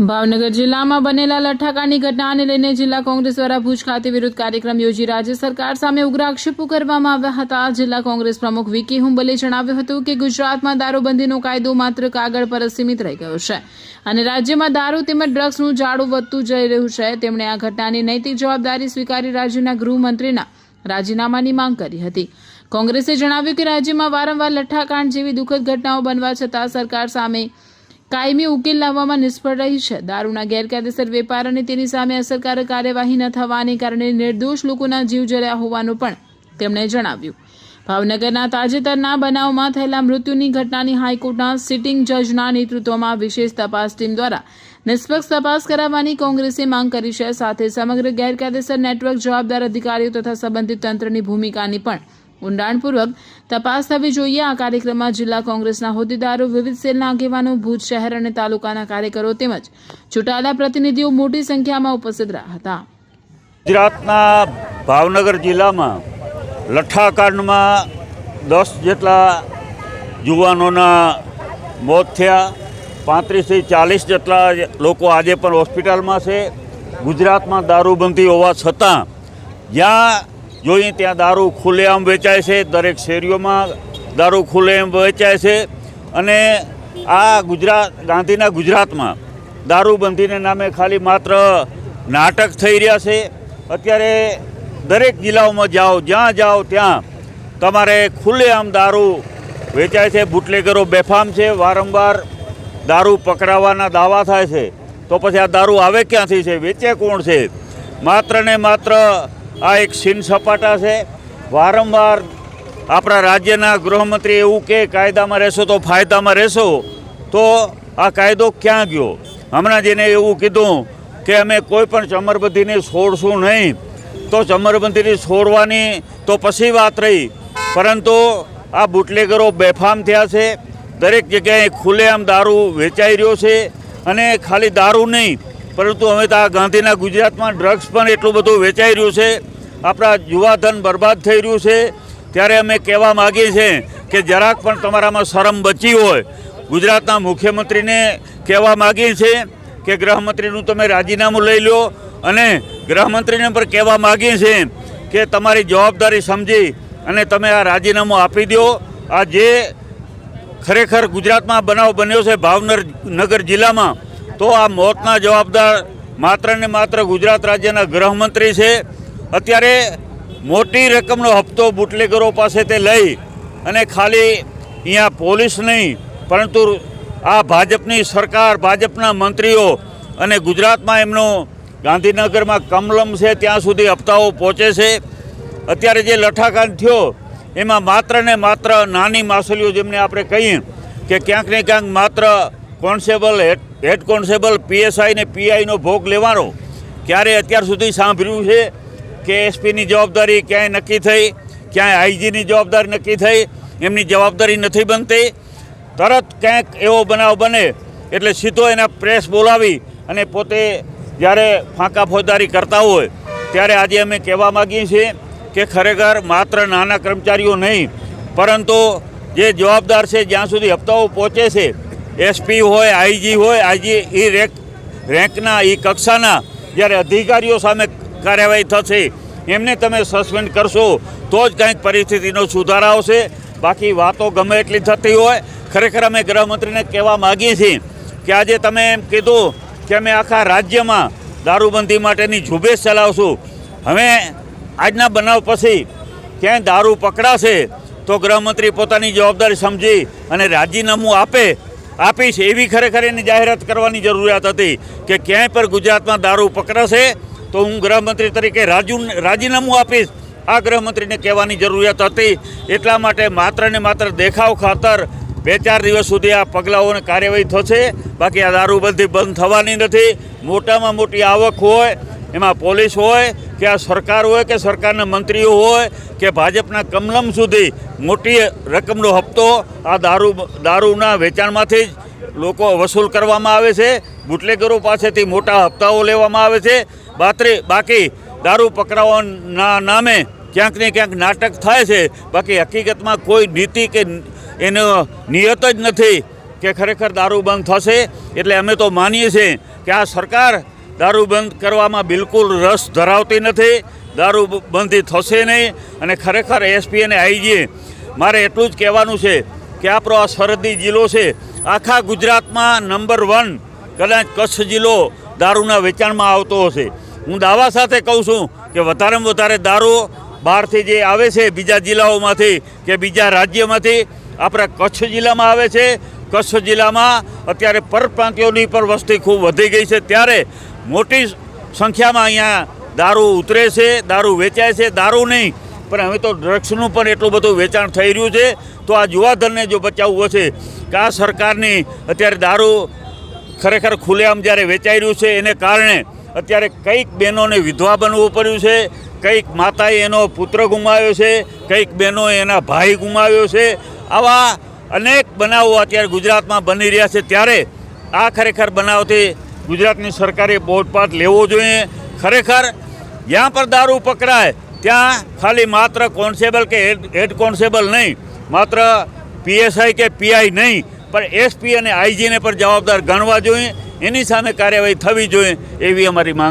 ભાવનગર જિલ્લામાં બનેલા લઠ્ઠાકાંડની ઘટનાને લઈને જિલ્લા કોંગ્રેસ દ્વારા ભુજ ખાતે વિરોધ કાર્યક્રમ યોજી રાજ્ય સરકાર સામે ઉગ્ર આક્ષેપો કરવામાં આવ્યા હતા। જિલ્લા કોંગ્રેસ પ્રમુખ વી.કે. હુંબલે જણાવ્યું હતું કે ગુજરાતમાં દારૂબંધીનો કાયદો માત્ર કાગળ પર સીમિત રહી ગયો છે અને રાજ્યમાં દારૂ તેમજ ડ્રગ્સનું જાડું વધતું જઈ રહ્યું છે। તેમણે આ ઘટનાની નૈતિક જવાબદારી સ્વીકારી રાજ્યના ગૃહમંત્રીના રાજીનામાની માંગ કરી હતી। કોંગ્રેસે જણાવ્યું કે રાજ્યમાં વારંવાર લઠ્ઠાકાંડ જેવી દુઃખદ ઘટનાઓ બનવા છતાં સરકાર સામે કાયમી ઉકેલ લાવવામાં નિષ્ફળ રહી છે। દારૂના ગેરકાયદેસર વેપાર અને તેની સામે અસરકારક કાર્યવાહી ન થવાને કારણે નિર્દોષ લોકોના જીવ જળ્યા હોવાનું પણ તેમણે જણાવ્યું। ભાવનગરના તાજેતરના બનાવમાં થયેલા મૃત્યુની ઘટનાની હાઈકોર્ટના સિટિંગ જજના નેતૃત્વમાં વિશેષ તપાસ ટીમ દ્વારા નિષ્પક્ષ તપાસ કરાવવાની કોંગ્રેસે માંગ કરી છે। સાથે સમગ્ર ગેરકાયદેસર નેટવર્ક જવાબદાર અધિકારીઓ તથા સંબંધિત તંત્રની ભૂમિકાની પણ ઊંડાણપૂર્વક તપાસ થવી જોઈએ। આ કાર્યક્રમમાં જિલ્લા કોંગ્રેસના હોદ્દેદારો, વિવિધ સેલના આગેવાનો, ભુજ શહેર અને તાલુકાના કાર્યકરો તેમજ ચૂંટાયેલા પ્રતિનિધિઓ મોટી સંખ્યામાં ઉપસ્થિત રહ્યા હતા। ગુજરાતના ભાવનગર જિલ્લામાં લઠ્ઠાકાંડમાં 10 જેટલા યુવાનોના મોત થયા, 35 થી 40 જેટલા લોકો આજે પણ હોસ્પિટલમાં છે। ગુજરાતમાં દારૂબંધી હોવા છતાં જ્યાં જોઈએ ત્યાં દારૂ ખુલ્લેઆમ વેચાય છે, દરેક શેરીઓમાં દારૂ ખુલ્લેઆમ વેચાય છે અને આ ગાંધીના ગુજરાતમાં દારૂબંધીને નામે ખાલી માત્ર નાટક થઈ રહ્યા છે। અત્યારે દરેક જિલ્લાઓમાં જાઓ, જ્યાં જાઓ ત્યાં તમારે ખુલ્લેઆમ દારૂ વેચાય છે। બુટલેગરો બેફામ છે, વારંવાર દારૂ પકડાવવાના દાવા થાય છે, તો પછી આ દારૂ આવે ક્યાંથી છે, વેચે કોણ છે? માત્ર ને માત્ર આ એક સીન સપાટા છે। વારંવાર આપણા રાજ્યના ગૃહમંત્રી એવું કે કાયદામાં રહેશો તો ફાયદામાં રહેશો, તો આ કાયદો ક્યાં ગયો? હમણાં જેને એવું કીધું કે અમે કોઈ પણ ચમરબંધીને છોડશું નહીં, તો ચમરબંધીને છોડવાની તો પછી વાત રહી, પરંતુ આ બુટલેગરો બેફામ થયા છે। દરેક જગ્યાએ ખુલ્લેઆમ દારૂ વેચાઈ રહ્યો છે અને ખાલી દારૂ નહીં, પરંતુ હવે તો આ ગાંધીના ગુજરાતમાં ડ્રગ્સ પણ એટલું બધું વેચાઈ રહ્યું છે। આપણા યુવાધન બરબાદ થઈ રહ્યું છે। ત્યારે અમે કહેવા માગીએ છીએ કે જરાક પણ તમારામાં શરમ બચી હોય, ગુજરાતના મુખ્યમંત્રીને કહેવા માગીએ છીએ કે ગૃહમંત્રીનું તમે રાજીનામું લઈ લો અને ગૃહમંત્રીને પણ કહેવા માગીએ છીએ કે તમારી જવાબદારી સમજી અને તમે આ રાજીનામું આપી દો। આ જે ખરેખર ગુજરાતમાં બનાવ બન્યો છે ભાવનગર જિલ્લામાં, તો આ મોતના જવાબદાર માત્ર ને માત્ર ગુજરાત રાજ્યના ગૃહમંત્રી છે। અત્યારે મોટી રકમનો હપ્તો બુટલેગરો પાસે તે લઈ અને ખાલી અહીંયા પોલીસ નહીં, પરંતુ આ ભાજપની સરકાર, ભાજપના મંત્રીઓ અને ગુજરાતમાં એમનો ગાંધીનગરમાં કમલમ છે ત્યાં સુધી હપ્તાઓ પહોંચે છે। અત્યારે જે લઠ્ઠાકાંડ થયો એમાં માત્ર ને માત્ર નાની માછલીઓ, જેમને આપણે કહીએ કે ક્યાંક ને ક્યાંક માત્ર કોન્સ્ટેબલ, હેડ કોન્સ્ટેબલ, પીએસઆઈ ને પીઆઈનો ભોગ લેવાનો ક્યારે અત્યાર સુધી સાંભળ્યું છે કે એસપીની જવાબદારી ક્યાંય નક્કી થઈ, ક્યાંય આઈજીની જવાબદારી નક્કી થઈ? એમની જવાબદારી નથી બનતી। તરત ક્યાંક એવો બનાવ બને એટલે સીધો એના પ્રેસ બોલાવી અને પોતે જ્યારે ફાંકા ફોજદારી કરતા હોય, ત્યારે આજે અમે કહેવા માગીએ છીએ કે ખરેખર માત્ર નાના કર્મચારીઓ નહીં, પરંતુ જે જવાબદાર છે, જ્યાં સુધી હપ્તાઓ પહોંચે છે, એસપી હોય, આઈજી હોય, આઈજી એ રેન્કના એ કક્ષાના જ્યારે અધિકારીઓ સામે કાર્યવાહી થશે, એમને તમે સસ્પેન્ડ કરશો તો જ કંઈક પરિસ્થિતિનો સુધાર આવશે। બાકી વાતો ગમે એટલી થતી હોય, ખરેખર અમે ગૃહમંત્રીને કહેવા માગીએ છીએ કે આજે તમે એમ કીધું કે અમે આખા રાજ્યમાં દારૂબંધી માટેની ઝુંબેશ ચલાવશું। હવે આજના બનાવ પછી ક્યાંય દારૂ પકડાશે તો ગૃહમંત્રી પોતાની જવાબદારી સમજી અને રાજીનામું આપીશ એવી ખરેખર એની જાહેરાત કરવાની જરૂરિયાત હતી કે ક્યાંય પર ગુજરાતમાં દારૂ પકડાશે તો હું ગૃહમંત્રી તરીકે રાજીનામું આપીશ। આ ગૃહમંત્રીને કહેવાની જરૂરિયાત હતી। એટલા માટે માત્ર ને માત્ર દેખાવ ખાતર 2-4 દિવસ સુધી આ પગલાઓની કાર્યવાહી થશે, બાકી આ દારૂબંધી બંધ થવાની નથી। મોટામાં મોટી આવક હોય, એમાં પોલીસ હોય કે આ સરકાર હોય કે સરકારના મંત્રીઓ હોય કે ભાજપના કમલમ સુધી મોટી રકમનો હપ્તો આ દારૂના વેચાણમાંથી જ લોકો વસૂલ કરવામાં આવે છે। બુટલેગરો પાસેથી મોટા હપ્તાઓ લેવામાં આવે છે। બાકી દારૂ પકડાવવાના નામે ક્યાંક ને ક્યાંક નાટક થાય છે, બાકી હકીકતમાં કોઈ નીતિ કે એનો નિયત જ નથી કે ખરેખર દારૂ બંધ થશે। એટલે અમે તો માનીએ છીએ કે આ સરકાર દારૂ બંધ કરવામાં બિલકુલ રસ ધરાવતી નથી. દારૂ બંધી થશે નહીં. અને ખરેખર એસપી અને આઈજીએ મારે એટલું જ કહેવાનું છે કે આપણો આ સરહદી જિલ્લો છે, આખા ગુજરાતમાં નંબર 1 કદાચ કચ્છ જિલ્લો દારૂના વેચાણમાં આવતો હશે. હું દાવા સાથે કહું છું કે વધારેમાં વધારે દારૂ બહારથી જે આવે છે, બીજા જિલ્લાઓમાંથી કે બીજા રાજ્યમાંથી આપણા કચ્છ જિલ્લામાં આવે છે. કચ્છ જિલ્લામાં અત્યારે પરપ્રાંતિયોની પર વસ્તી ખૂબ વધી ગઈ છે, ત્યારે મોટી સંખ્યામાં અહીંયા દારૂ ઉતરે છે, દારૂ વેચાય છે. દારૂ નહીં પણ હવે તો ડ્રગ્સનું પણ એટલું બધું વેચાણ થઈ રહ્યું છે. તો આ યુવાધનને જો બચાવવું છે કે આ સરકારની અત્યારે દારૂ ખરેખર ખુલ્લેઆમ જ્યારે વેચાઈ રહ્યું છે, એને કારણે અત્યારે કંઈક બહેનોને વિધવા બનવું પડ્યું છે, કંઈક માતાએ એનો પુત્ર ગુમાવ્યો છે, કંઈક બહેનોએ એના ભાઈ ગુમાવ્યો છે. આવા અનેક બનાવો અત્યારે ગુજરાતમાં બની રહ્યા છે, ત્યારે આ ખરેખર બનાવથી ગુજરાતની સરકારે બોધપાઠ લેવો જોઈએ. ખરેખર જ્યાં પર દારૂ પકડાય ત્યાં ખાલી માત્ર કોન્સ્ટેબલ કે હેડ કોન્સ્ટેબલ નહીં, માત્ર પીએસઆઈ કે પીઆઈ નહીં, પણ એસપી અને આઈજીને પણ જવાબદાર ગણવા જોઈએ. એની સામે કાર્યવાહી થવી જોઈએ એવી અમારી માંગ.